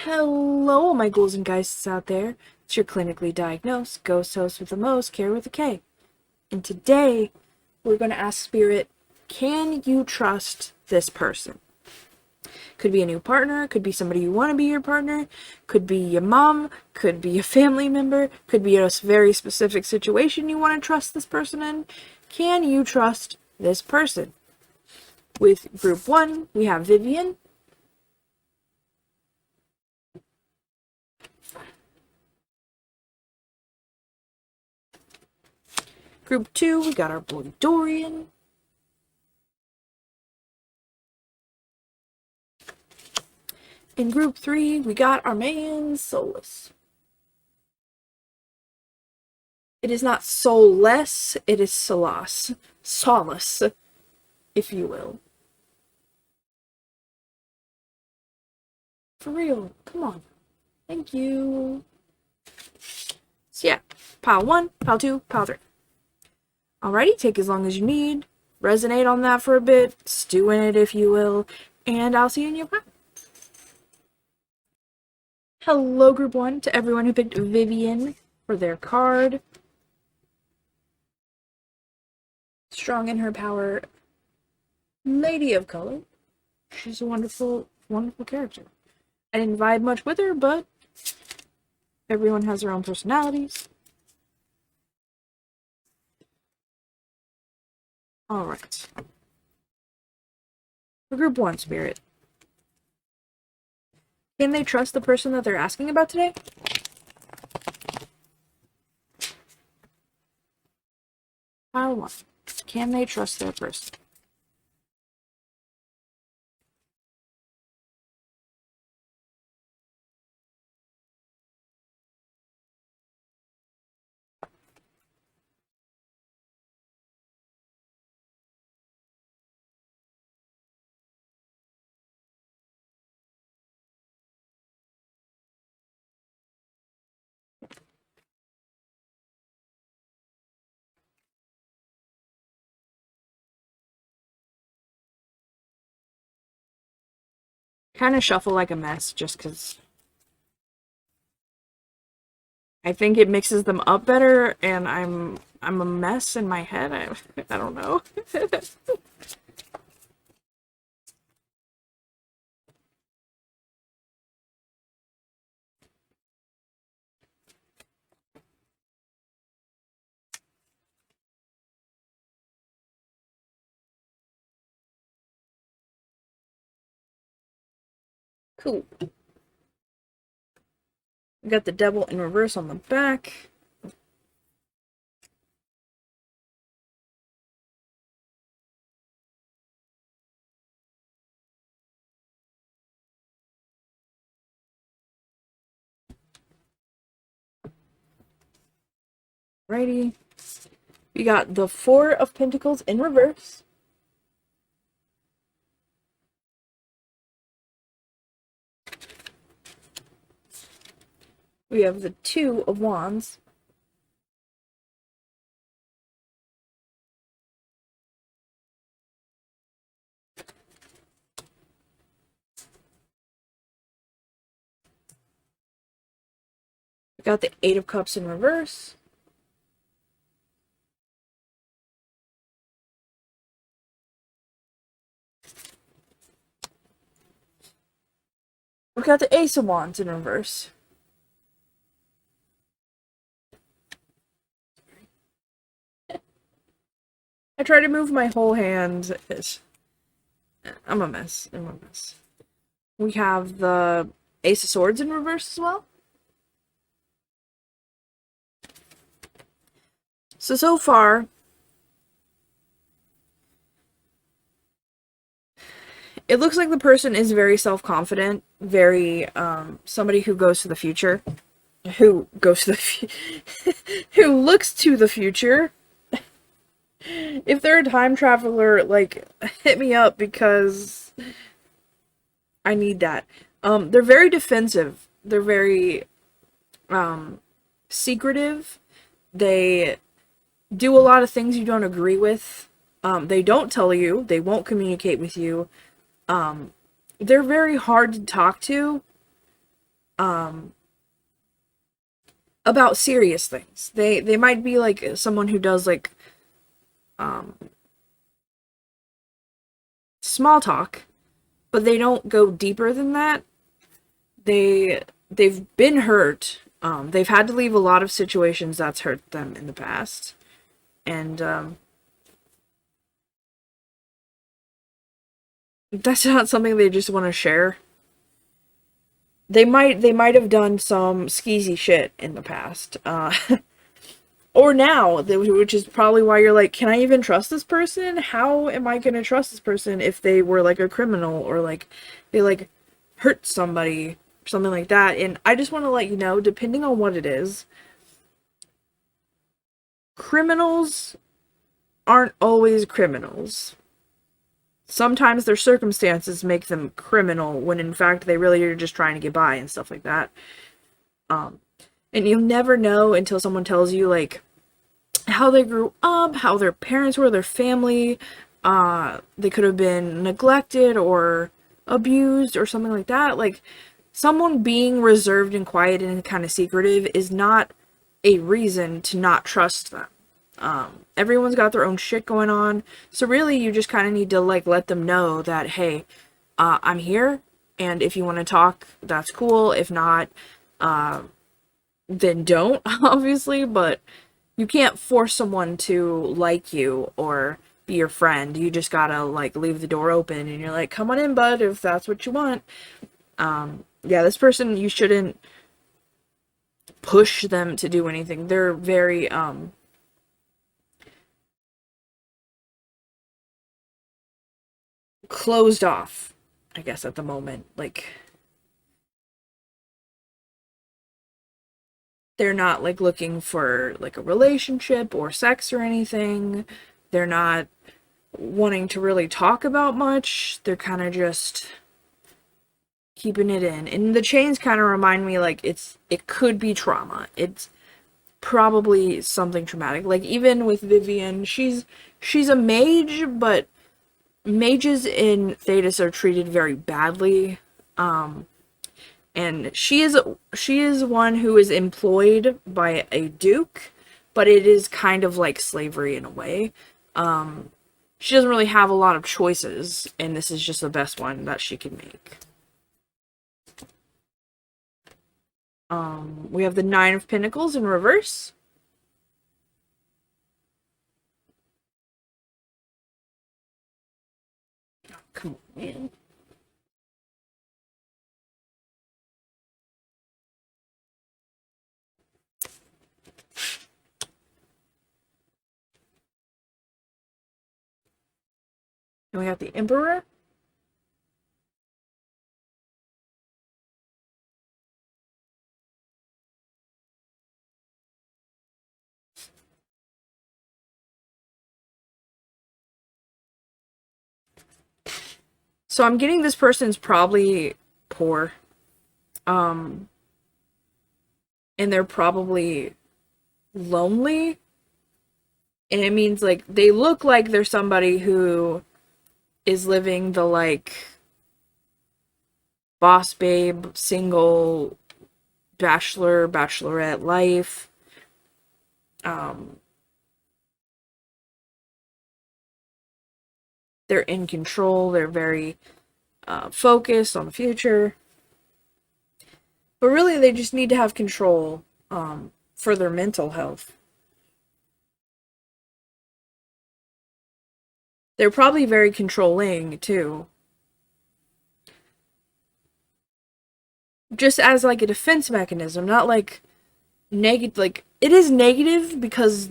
Hello, my ghouls and geisties out there. It's your clinically diagnosed ghost host with the most, Carrie with a K. And today, we're going to ask Spirit, can you trust this person? Could be a new partner, could be somebody you want to be your partner, could be your mom, could be a family member, could be a very specific situation you want to trust this person in. Can you trust this person? With group 1, we have Vivian. Group 2, we got our boy Dorian. In group 3, we got our man Solus. It is not soulless, it is solace. Solace, if you will. For real, come on. Thank you. So yeah, pile 1, pile 2, pile 3. Alrighty, take as long as you need. Resonate on that for a bit. Stew in it, if you will. And I'll see you in your pile. Hello, group 1, to everyone who picked Vivian for their card. Strong in her power, lady of color. She's a wonderful, wonderful character. I didn't vibe much with her, but everyone has their own personalities. Alright. For group 1, Spirit. Can they trust the person that they're asking about today? Pile 1. Can they trust their person? Kind of shuffle like a mess, just because I think it mixes them up better, and I'm a mess in my head. I don't know. Cool. We got the devil in reverse on the back. Righty. We got the 4 of Pentacles in reverse. We have the 2 of Wands. We got the 8 of Cups in reverse. We got the Ace of Wands in reverse. I try to move my whole hand. I'm a mess. We have the Ace of Swords in reverse as well. So far, it looks like the person is very self-confident, very, somebody who goes to the future. Who looks to the future. If they're a time traveler, like, hit me up because I need that. They're very defensive. They're very, secretive. They do a lot of things you don't agree with. They don't tell you. They won't communicate with you. They're very hard to talk to. about serious things. They might be like someone who does like small talk, but they don't go deeper than that. They've been hurt. They've had to leave a lot of situations that's hurt them in the past. And that's not something they just want to share. They might have done some skeezy shit in the past. Or now, which is probably why you're like, can I even trust this person? How am I going to trust this person if they were like a criminal or like they like hurt somebody, something like that? And I just want to let you know, depending on what it is, criminals aren't always criminals. Sometimes their circumstances make them criminal when in fact they really are just trying to get by and stuff like that. And you'll never know until someone tells you like how they grew up, how their parents were, their family. They could have been neglected or abused or something like that. Like, someone being reserved and quiet and kind of secretive is not a reason to not trust them. Everyone's got their own shit going on, so really you just kind of need to like let them know that, hey, I'm here, and if you want to talk, that's cool. If not, then don't, obviously, but you can't force someone to like you or be your friend. You just gotta like leave the door open and you're like, come on in, bud, if that's what you want. Yeah, this person, you shouldn't push them to do anything. They're very closed off, I guess, at the moment. Like, they're not like looking for like a relationship or sex or anything. They're not wanting to really talk about much. They're kind of just keeping it in. And the chains kind of remind me like it could be trauma. It's probably something traumatic. Like, even with Vivian, she's a mage, but mages in Thetis are treated very badly. And she is one who is employed by a duke, but it is kind of like slavery in a way. She doesn't really have a lot of choices, and this is just the best one that she can make. We have the Nine of Pentacles in reverse. Oh, come on, man. And we got the Emperor. So I'm getting this person's probably poor. And they're probably lonely. And it means like they look like they're somebody who is living the like boss babe, single, bachelorette life. They're in control. They're very focused on the future. But really, they just need to have control for their mental health. They're probably very controlling, too. Just as, like, a defense mechanism, not, like, negative. Like, it is negative because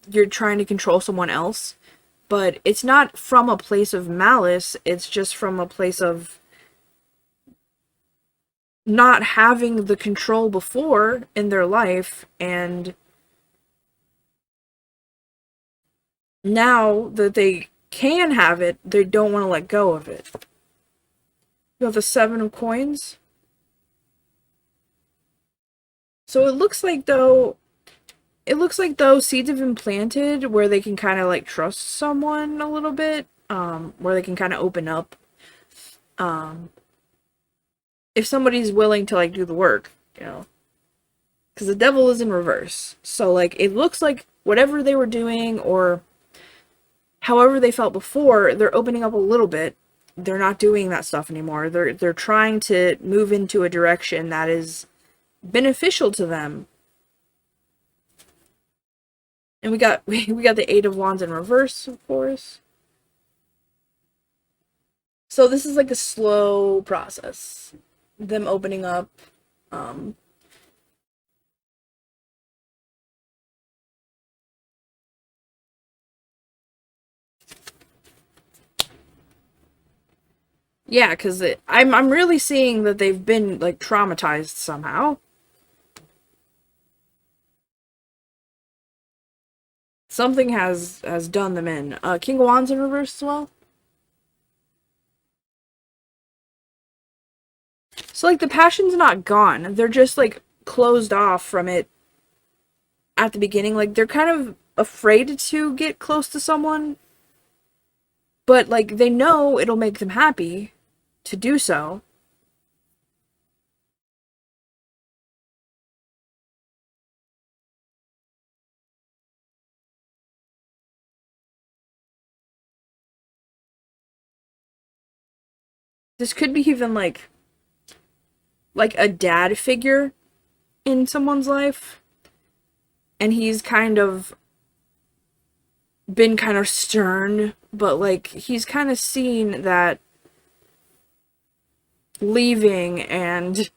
you're trying to control someone else, but it's not from a place of malice. It's just from a place of not having the control before in their life, and now that they can have it, they don't want to let go of it. You have the Seven of Coins. So it looks like though seeds have been planted where they can kind of like trust someone a little bit, where they can kind of open up. if somebody's willing to, like, do the work, you know. Because the devil is in reverse. So, like, it looks like whatever they were doing or however they felt before, they're opening up a little bit. They're not doing that stuff anymore. They're trying to move into a direction that is beneficial to them. And we got the Eight of Wands in reverse, of course. So this is like a slow process. Them opening up. Yeah, because I'm really seeing that they've been, like, traumatized somehow. Something has done them in. King of Wands in reverse as well. So, like, the passion's not gone. They're just, like, closed off from it at the beginning. Like, they're kind of afraid to get close to someone. But, like, they know it'll make them happy to do so. This could be even, like a dad figure in someone's life. And he's kind of been kind of stern, but, like, he's kind of seen that leaving and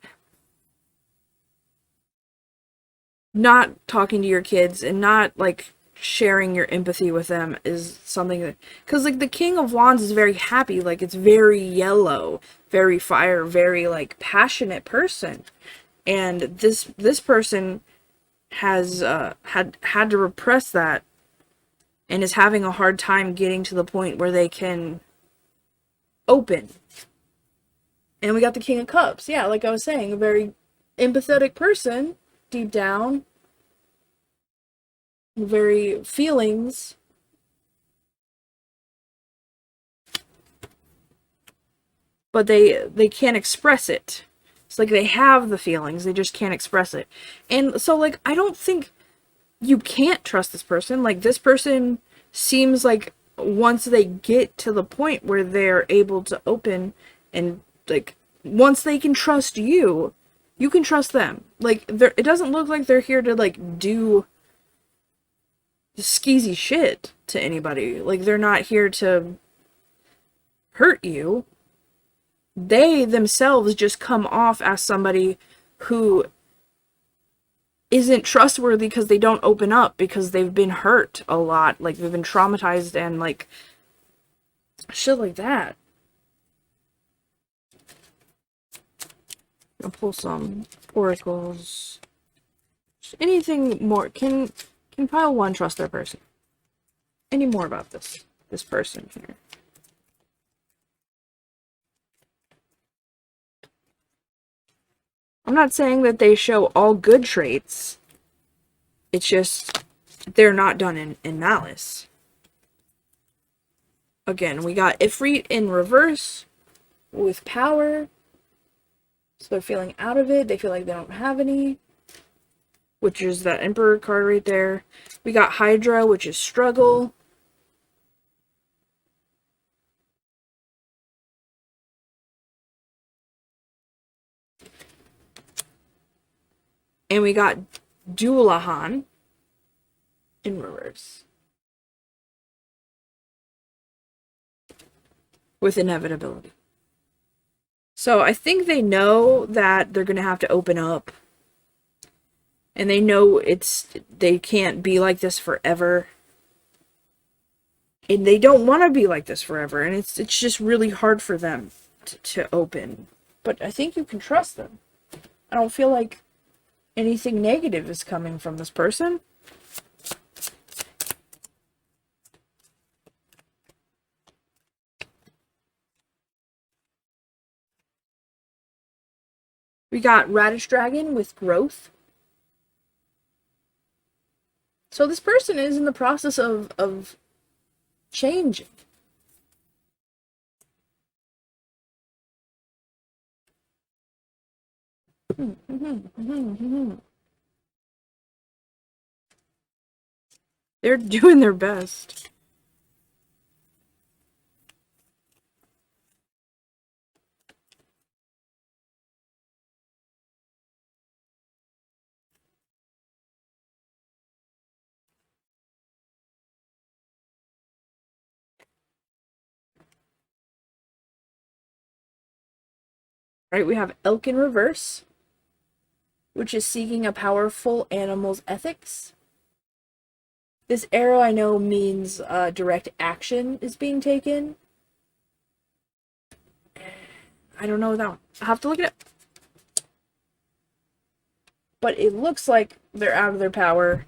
not talking to your kids and not, like, sharing your empathy with them is something that, because, like, the King of Wands is very happy, like, it's very yellow, very fire, very, like, passionate person, and this person has had to repress that and is having a hard time getting to the point where they can open. And we got the King of Cups. Yeah, like I was saying, a very empathetic person deep down, very feelings, but they can't express it. It's like they have the feelings, they just can't express it. And so, like, I don't think you can't trust this person. Like, this person seems like once they get to the point where they're able to open and, like, once they can trust you, you can trust them. Like, it doesn't look like they're here to, like, do skeezy shit to anybody. Like, they're not here to hurt you. They themselves just come off as somebody who isn't trustworthy because they don't open up, because they've been hurt a lot. Like, they've been traumatized and, like, shit like that. I'll pull some oracles. Anything more? Can pile one trust their person? Any more about this person here? I'm not saying that they show all good traits. It's just they're not done in malice. Again, we got Ifrit in reverse with power. So they're feeling out of it. They feel like they don't have any, which is that Emperor card right there. We got Hydra, which is struggle. And we got Dualahan in reverse with inevitability. So I think they know that they're going to have to open up. And they know they can't be like this forever. And they don't want to be like this forever. And it's just really hard for them to open. But I think you can trust them. I don't feel like anything negative is coming from this person. We got Radish Dragon with growth. So this person is in the process of changing. They're doing their best. Right, we have elk in reverse, which is seeking a powerful animal's ethics. This arrow I know means direct action is being taken. I don't know that one. I'll have to look it up. But it looks like they're out of their power,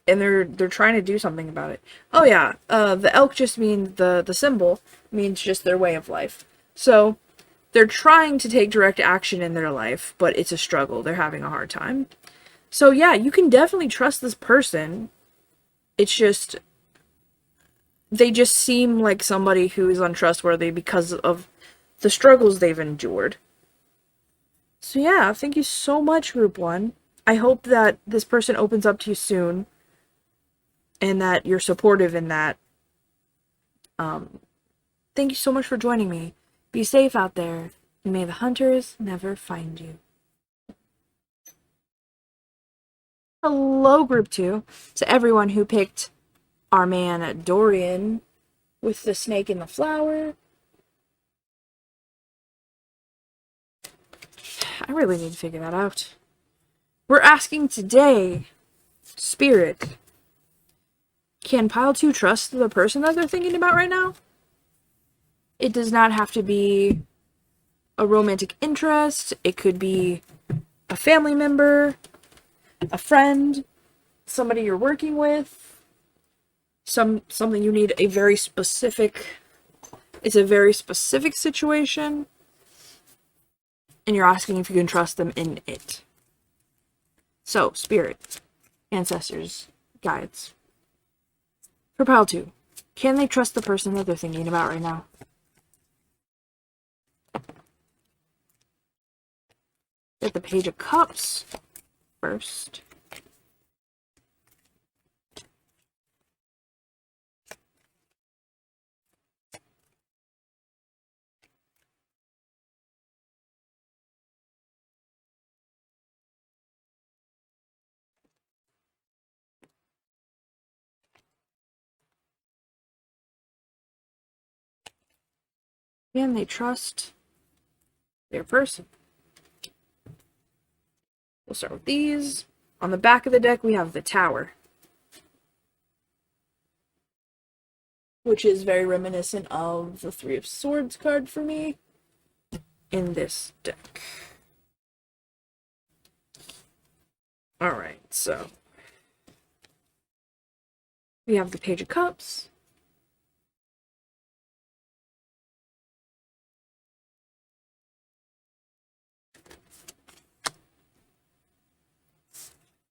and they're trying to do something about it. Oh yeah, the elk just means the symbol means just their way of life. So they're trying to take direct action in their life, but it's a struggle. They're having a hard time. So yeah, you can definitely trust this person. It's just they just seem like somebody who is untrustworthy because of the struggles they've endured. So yeah, thank you so much, Group 1. I hope that this person opens up to you soon, and that you're supportive in that. Thank you so much for joining me. Be safe out there, and may the hunters never find you. Hello, Group 2, to everyone who picked our man Dorian with the snake in the flower. I really need to figure that out. We're asking today, Spirit, can Pile 2 trust the person that they're thinking about right now? It does not have to be a romantic interest. It could be a family member, a friend, somebody you're working with, something you need a very specific... It's a very specific situation, and you're asking if you can trust them in it. So, Spirit, ancestors, guides. For Pile 2, can they trust the person that they're thinking about right now? Get the Page of Cups first. Can they trust their person? We'll start with these. On the back of the deck, we have the Tower, which is very reminiscent of the Three of Swords card for me in this deck. Alright, so we have the Page of Cups.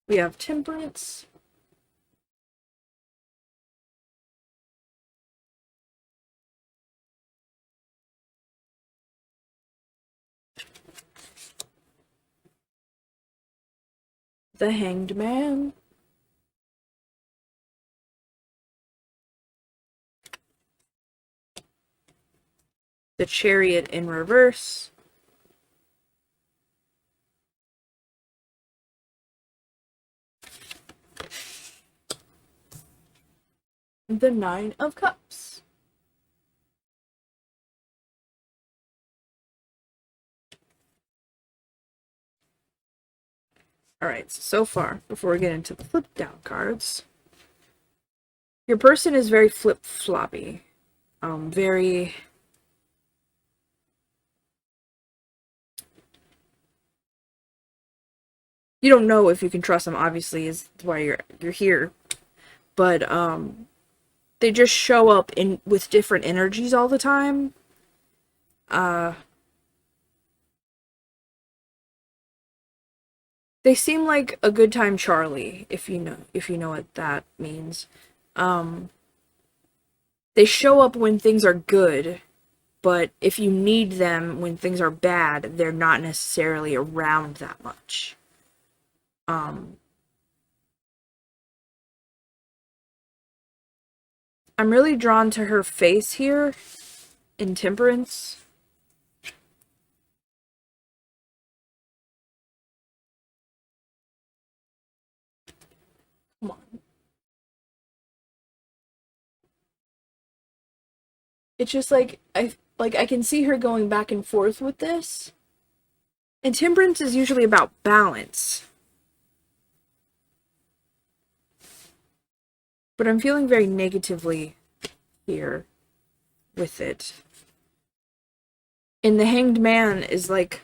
We have Temperance. The Hanged Man. The Chariot in reverse. The Nine of Cups. Alright, so far, before we get into the flip down cards, your person is very flip-floppy. Very... You don't know if you can trust them, obviously, is why you're here. But, they just show up with different energies all the time. They seem like a good time Charlie, if you know what that means. They show up when things are good, but if you need them when things are bad, they're not necessarily around that much. I'm really drawn to her face here in Temperance. Come on. It's just like I can see her going back and forth with this. And Temperance is usually about balance. But I'm feeling very negatively here with it. And the Hanged Man is like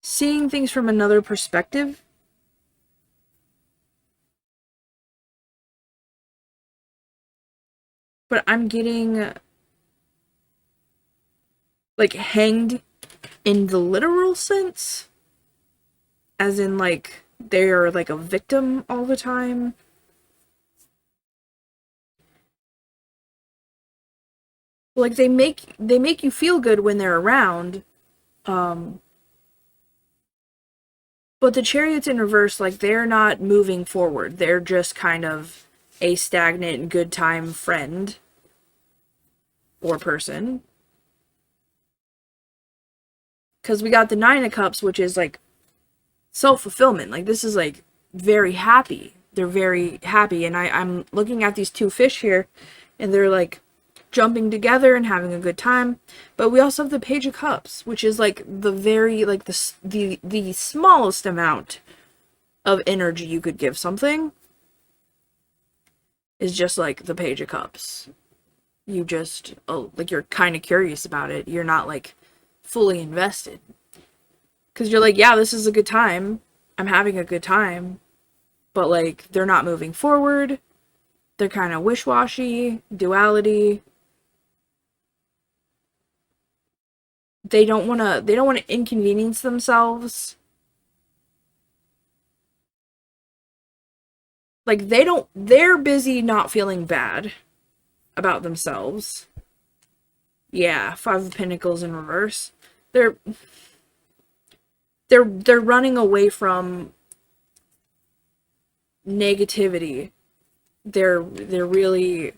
seeing things from another perspective. But I'm getting like hanged in the literal sense, as in like they're like a victim all the time. Like they make you feel good when they're around, but the Chariot's in reverse, like they're not moving forward, they're just kind of a stagnant good time friend or person. Because we got the Nine of Cups, which is like self-fulfillment. Like this is like very happy. They're very happy. And I'm looking at these two fish here, and they're like jumping together and having a good time. But we also have the Page of Cups, which is like the very like the smallest amount of energy you could give something is just like the Page of Cups. You just like you're kind of curious about it. You're not like fully invested. Because you're like, yeah, this is a good time. I'm having a good time. But, like, they're not moving forward. They're kind of wish-washy, duality. They don't want to inconvenience themselves. Like, they're busy not feeling bad about themselves. Yeah, Five of Pentacles in reverse. They're running away from negativity. They're really...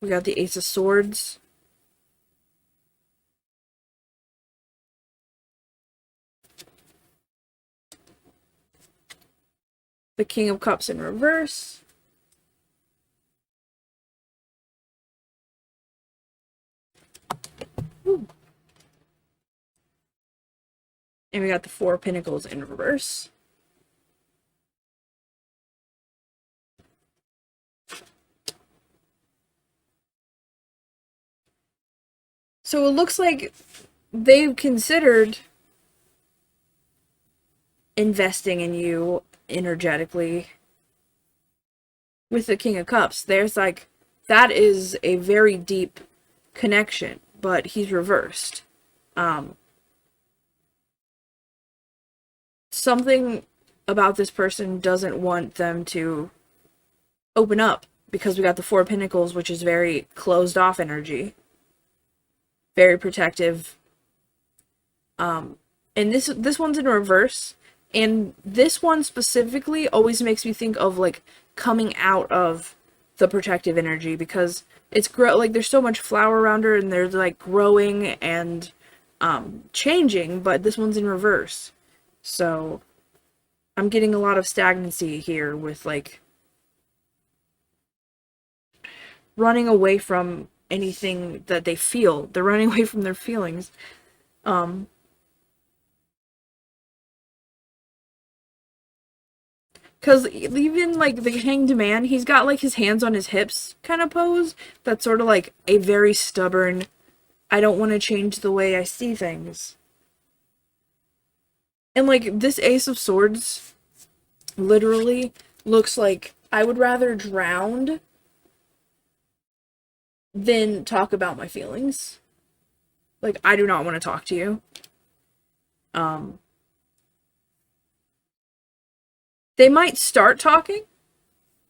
We got the Ace of Swords. The King of Cups in reverse. Ooh. And we got the Four of Pentacles in reverse. So it looks like they've considered investing in you energetically with the King of Cups. There's like, that is a very deep connection, but he's reversed. Something about this person doesn't want them to open up, because we got the Four of Pentacles, which is very closed off energy. Very protective. And this one's in reverse. And this one specifically always makes me think of like coming out of the protective energy, because it's like there's so much flower around her and they're like growing and changing, but this one's in reverse. So I'm getting a lot of stagnancy here with like running away from anything that they feel. They're running away from their feelings. Because even, like, the Hanged Man, he's got, like, his hands on his hips kind of pose. That's sort of, like, a very stubborn, I don't want to change the way I see things. And, like, this Ace of Swords literally looks like I would rather drown than talk about my feelings. Like, I do not want to talk to you. They might start talking.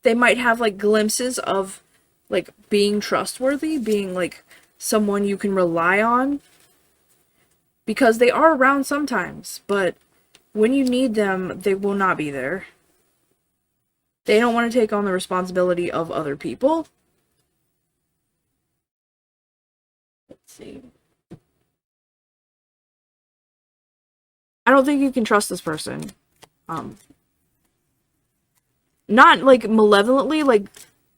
They might have, like, glimpses of like being trustworthy, being like someone you can rely on, because they are around sometimes, but when you need them, they will not be there. They don't want to take on the responsibility of other people. Let's see. I don't think you can trust this person. Not like malevolently, like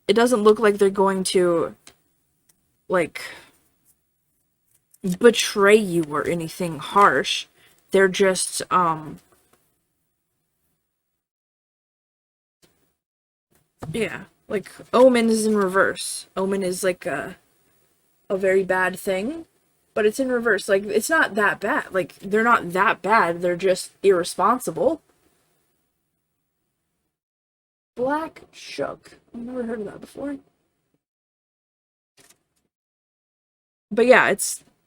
it doesn't look like they're going to like betray you or anything harsh. They're just yeah, like Omen is in reverse. Omen is like a very bad thing, but it's in reverse. Like it's not that bad. Like they're not that bad. They're just irresponsible. Black Shook. I've never heard of that before. But yeah,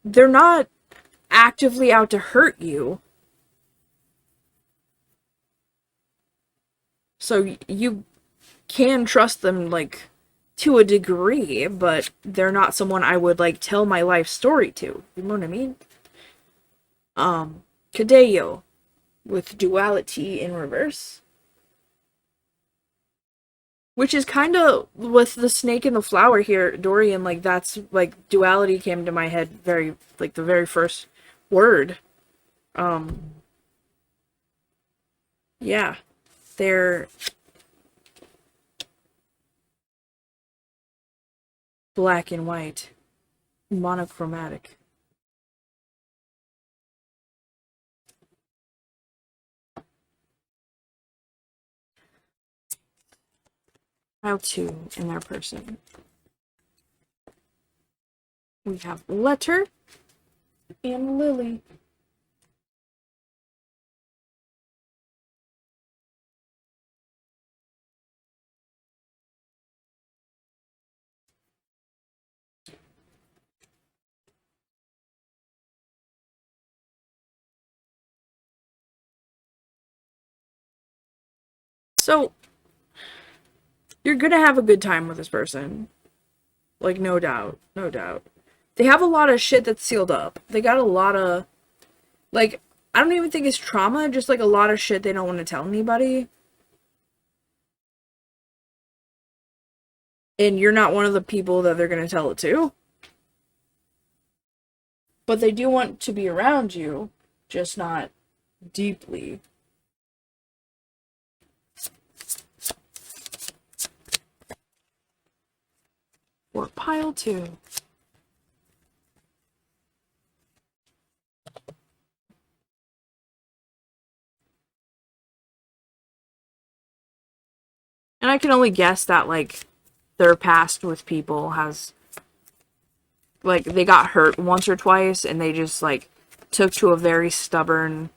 they're not actively out to hurt you. So you can trust them, like, to a degree, but they're not someone I would, like, tell my life story to. You know what I mean? Cadeo, with duality in reverse. Which is kind of, with the snake and the flower here, Dorian, like, that's, like, duality came to my head very, like, the very first word. Yeah. They're black and white. Monochromatic. Pile 2 in their person. We have Letter and Lily. So, you're gonna have a good time with this person. Like, no doubt. No doubt. They have a lot of shit that's sealed up. They got a lot of, like, I don't even think it's trauma, just like a lot of shit they don't want to tell anybody. And you're not one of the people that they're gonna tell it to. But they do want to be around you, just not deeply. Or pile 2. And I can only guess that, like, their past with people has, like, they got hurt once or twice, and they just, like, took to a very stubborn,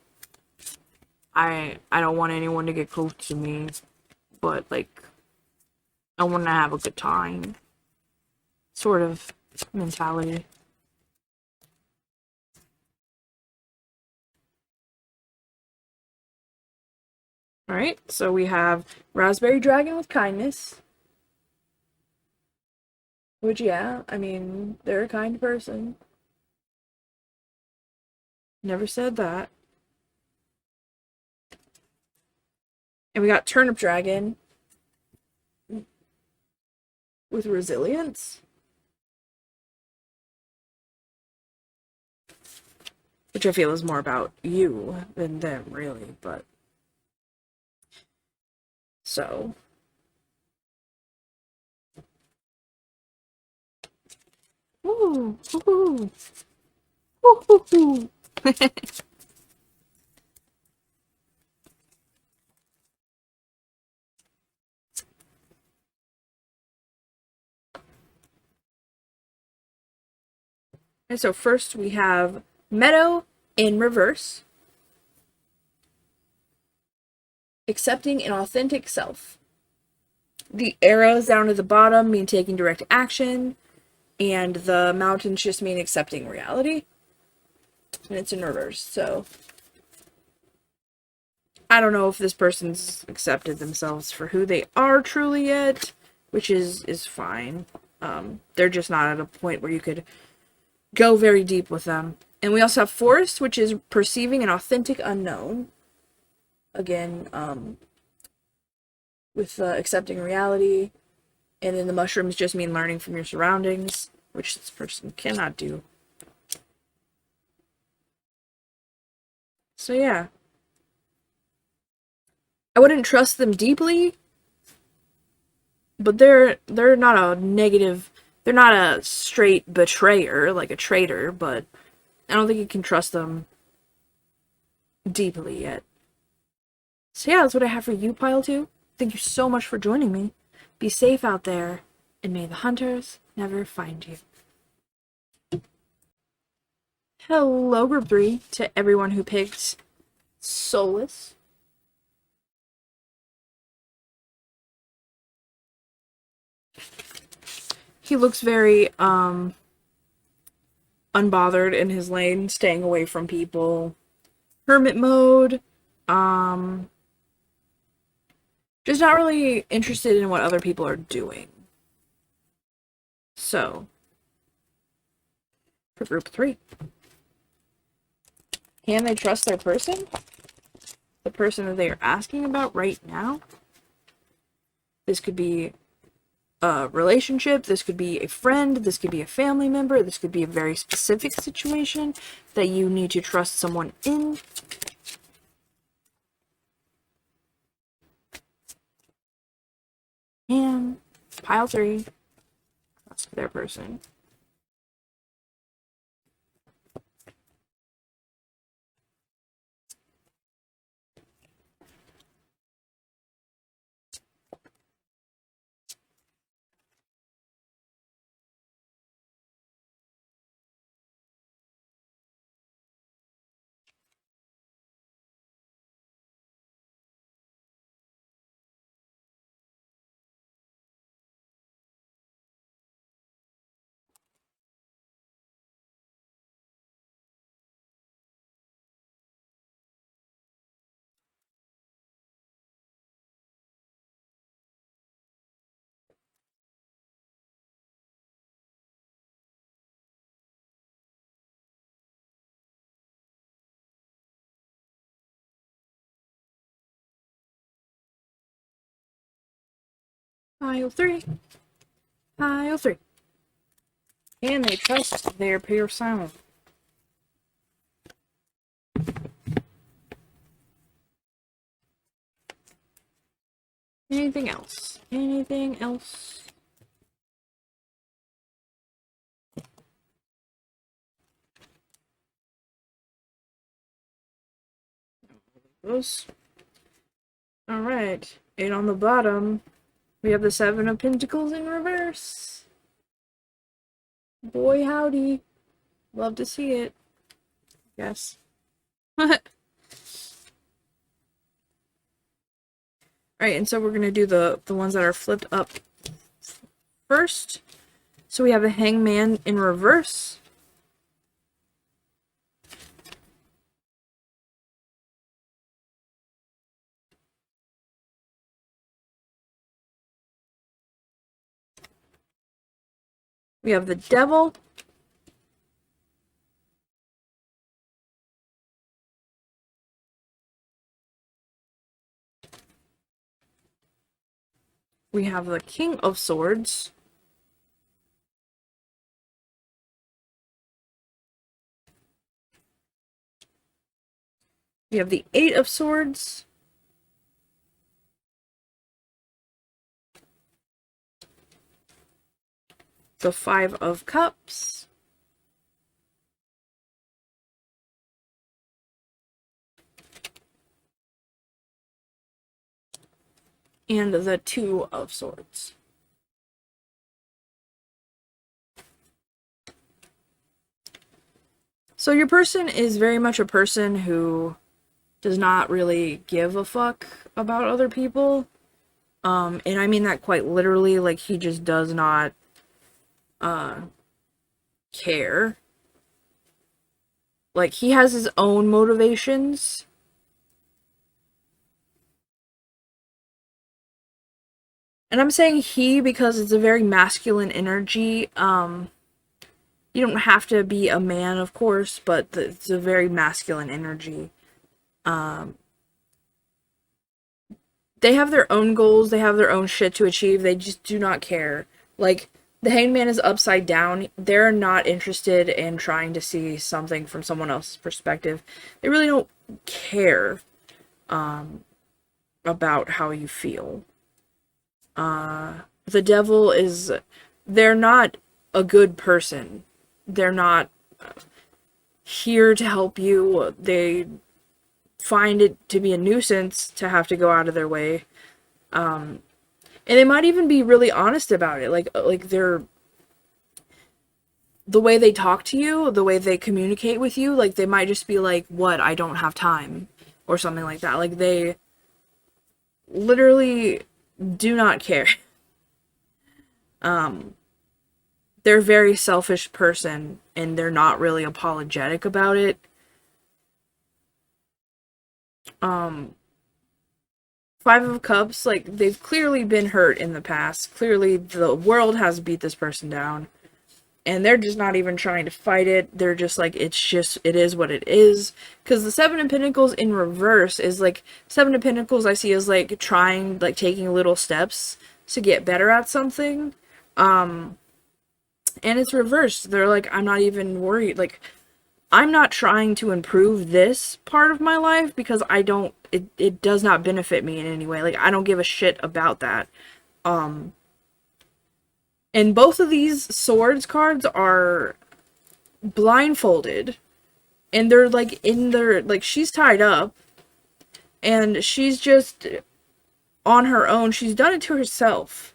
I don't want anyone to get close to me, but, like, I want to have a good time sort of mentality. Alright, so we have Raspberry Dragon with kindness. Which, yeah, I mean, they're a kind person. Never said that. And we got Turnip Dragon with resilience. Which I feel is more about you than them, really, but... So... Ooh, ooh, ooh, ooh, ooh. And so first we have Meadow in reverse. Accepting an authentic self. The arrows down at the bottom mean taking direct action, and the mountains just mean accepting reality. And it's in reverse, so I don't know if this person's accepted themselves for who they are truly yet, which is fine. They're just not at a point where you could go very deep with them. And we also have forest, which is perceiving an authentic unknown. Again, with accepting reality. And then the mushrooms just mean learning from your surroundings, which this person cannot do. So yeah. I wouldn't trust them deeply, but they're not a negative, they're not a straight betrayer, like a traitor, but I don't think you can trust them deeply yet. So yeah, that's what I have for you, Pile 2. Thank you so much for joining me. Be safe out there, and may the hunters never find you. Hello, Group 3, to everyone who picked Solace. He looks very, unbothered in his lane, staying away from people. Hermit mode. Just not really interested in what other people are doing. So, for Group 3. Can they trust their person? The person that they are asking about right now? This could be a relationship, this could be a friend, this could be a family member, this could be a very specific situation that you need to trust someone in. And Pile 3, trust their person. Pile 3. Pile 3. Can they trust their person? Anything else? Anything else? Those. Alright. And on the bottom, we have the 7 of Pentacles in reverse. Boy howdy. Love to see it. Yes. Alright, and so we're going to do the ones that are flipped up first. So we have a Hangman in reverse. We have the Devil. We have the King of Swords. We have the 8 of Swords. The 5 of Cups. And the 2 of Swords. So your person is very much a person who does not really give a fuck about other people. And I mean that quite literally, like he just does not care. Like he has his own motivations. And I'm saying he because it's a very masculine energy. You don't have to be a man, of course, but it's a very masculine energy. They have their own goals, they have their own shit to achieve, they just do not care. Like, the Hanged Man is upside down, they're not interested in trying to see something from someone else's perspective. They really don't care, about how you feel. The Devil is, they're not a good person. They're not here to help you. They find it to be a nuisance to have to go out of their way. And they might even be really honest about it. Like they're, the way they talk to you, the way they communicate with you, like they might just be like, what, I don't have time, or something like that. Like they literally do not care. They're a very selfish person, and they're not really apologetic about it. Five of Cups, like, they've clearly been hurt in the past. Clearly, the world has beat this person down. And they're just not even trying to fight it. They're just like, it is what it is. Because the Seven of Pentacles in reverse is like, Seven of Pentacles I see as like trying, like taking little steps to get better at something. And it's reversed. They're like, I'm not even worried. Like, I'm not trying to improve this part of my life because it does not benefit me in any way. Like, I don't give a shit about that. And both of these swords cards are blindfolded. And they're like in their, like, she's tied up. And she's just on her own. She's done it to herself.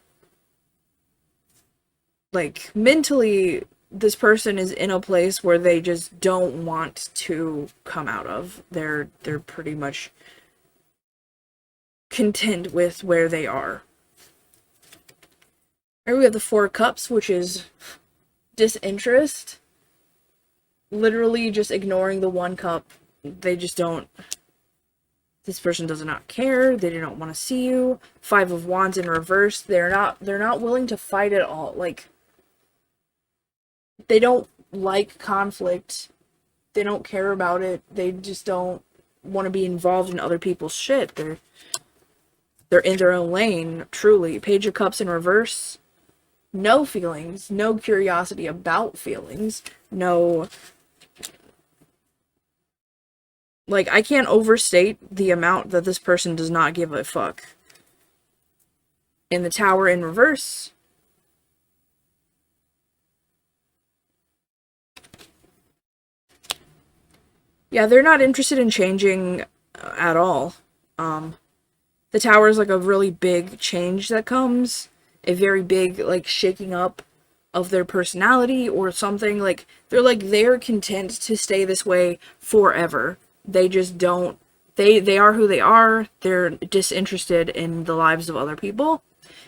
Like, mentally, this person is in a place where they just don't want to come out of. They're pretty much content with where they are. Here we have the Four of Cups, which is disinterest. Literally just ignoring the one cup. They just don't, this person does not care. They don't want to see you. Five of Wands in reverse. They're not willing to fight at all. Like, they don't like conflict. They don't care about it. They just don't want to be involved in other people's shit. They're in their own lane, truly. Page of Cups in reverse. No feelings. No curiosity about feelings. No... Like, I can't overstate the amount that this person does not give a fuck. In the Tower in reverse... Yeah, they're not interested in changing at all. The Tower is like a really big change that comes. A very big, like, shaking up of their personality or something. Like, they're content to stay this way forever. They just don't, they are who they are. They're disinterested in the lives of other people.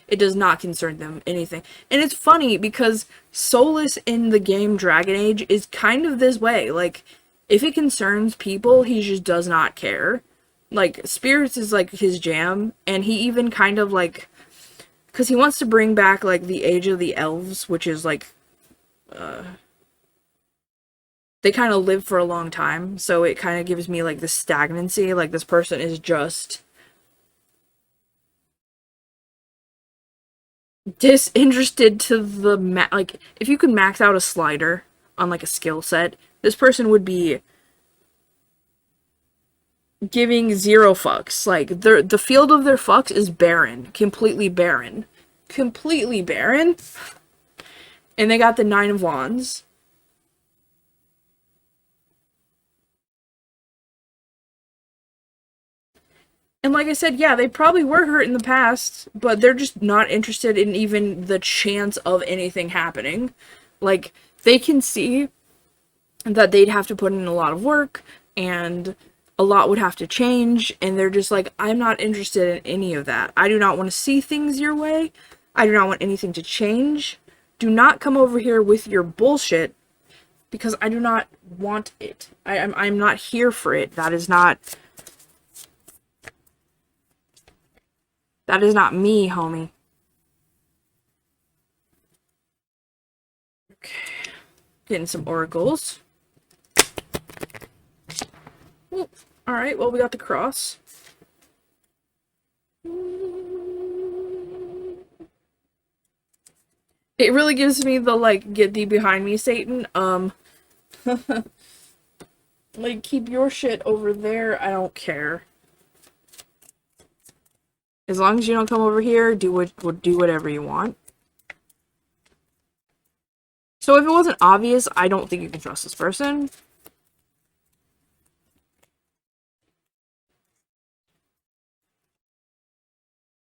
It does not concern them anything. And it's funny because Solus in the game Dragon Age is kind of this way. Like, if it concerns people, he just does not care. Like, spirits is, like, his jam, and he even kind of, like, because he wants to bring back, like, the Age of the Elves, which is, like, they kind of live for a long time, so it kind of gives me, like, this stagnancy, like, this person is just disinterested to the, like, if you could max out a slider on, like, a skill set, this person would be giving zero fucks. Like, the field of their fucks is barren. Completely barren. Completely barren. And they got the Nine of Wands. And like I said, yeah, they probably were hurt in the past, but they're just not interested in even the chance of anything happening. Like, they can see that they'd have to put in a lot of work, and a lot would have to change, and they're just like, I'm not interested in any of that. I do not want to see things your way. I do not want anything to change. Do not come over here with your bullshit, because I do not want it. I'm not here for it. That is not me, homie. Okay. Getting some oracles. Alright, well, we got the cross. It really gives me the, like, get thee behind me, Satan. Like, keep your shit over there. I don't care. As long as you don't come over here, do whatever you want. So if it wasn't obvious, I don't think you can trust this person.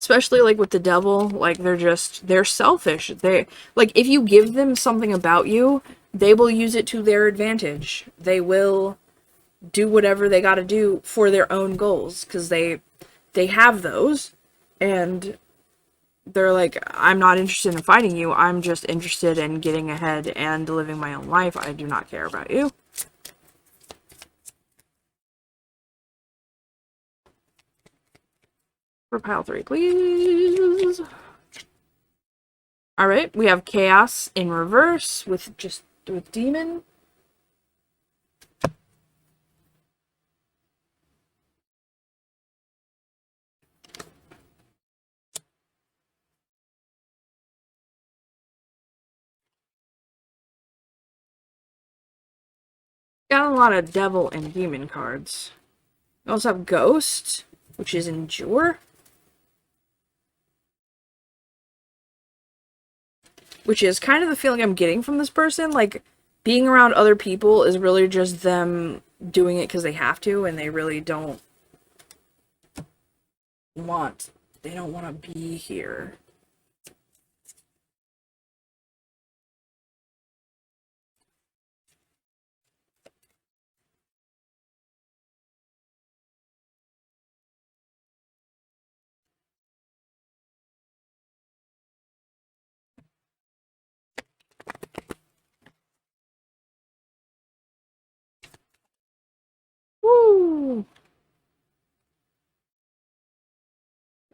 Especially, like, with the devil, like, they're selfish. Like, if you give them something about you, they will use it to their advantage. They will do whatever they gotta do for their own goals, because they have those, and they're like, I'm not interested in fighting you, I'm just interested in getting ahead and living my own life. I do not care about you. For pile 3, please. Alright, we have chaos in reverse with demon. Got a lot of devil and demon cards. We also have ghost, which is endure. Which is kind of the feeling I'm getting from this person. Like, being around other people is really just them doing it because they have to, and they really don't want to be here. Woo!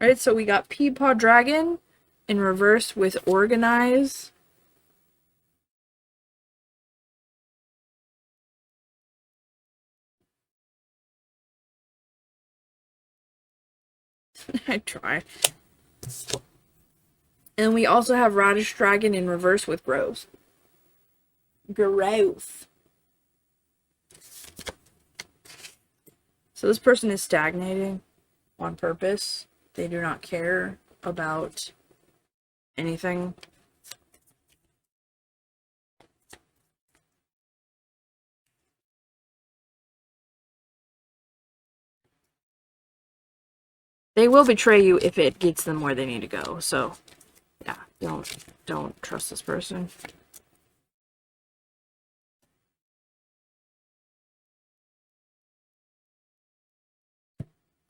Alright, so we got Peapaw Dragon in reverse with Organize. I try. And we also have Radish Dragon in reverse with Growth. Growth. So this person is stagnating on purpose. They do not care about anything. They will betray you if it gets them where they need to go. So, yeah, don't trust this person.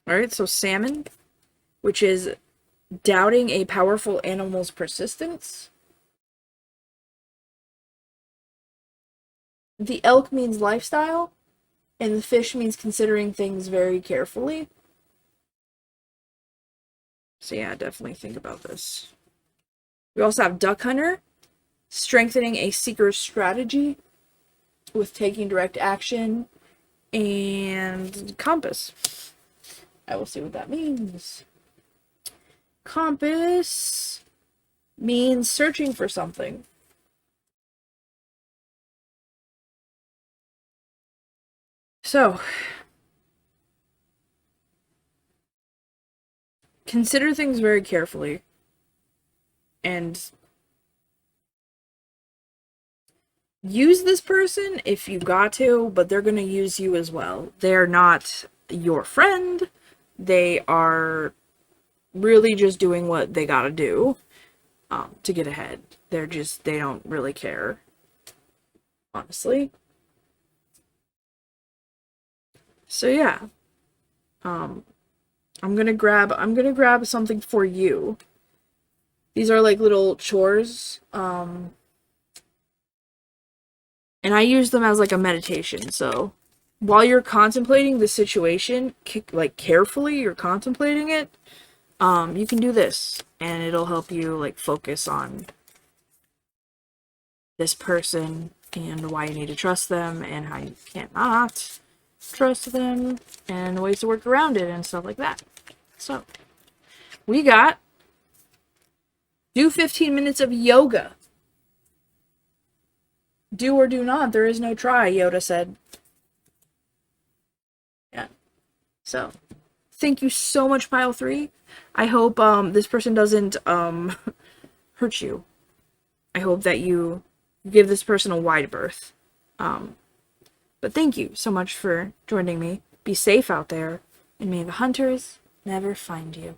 Alright, so Salmon, which is doubting a powerful animal's persistence. The elk means lifestyle, and the fish means considering things very carefully. So yeah, definitely think about this. We also have Duck Hunter, strengthening a seeker's strategy with taking direct action, and Compass. I will see what that means. Compass means searching for something. So, consider things very carefully. And use this person if you got to, but they're going to use you as well. They're not your friend. They are really just doing what they gotta do to get ahead. They don't really care, honestly. So yeah, I'm gonna grab something for you. These are like little chores, and I use them as like a meditation. So while you're contemplating the situation, like carefully, you're contemplating it, you can do this, and it'll help you like focus on this person and why you need to trust them and how you cannot trust them and ways to work around it and stuff like that. So, we got do 15 minutes of yoga. Do or do not, there is no try, Yoda said. Yeah. So, thank you so much, Pile 3. I hope this person doesn't hurt you. I hope that you give this person a wide berth. But thank you so much for joining me. Be safe out there, and may the hunters never find you.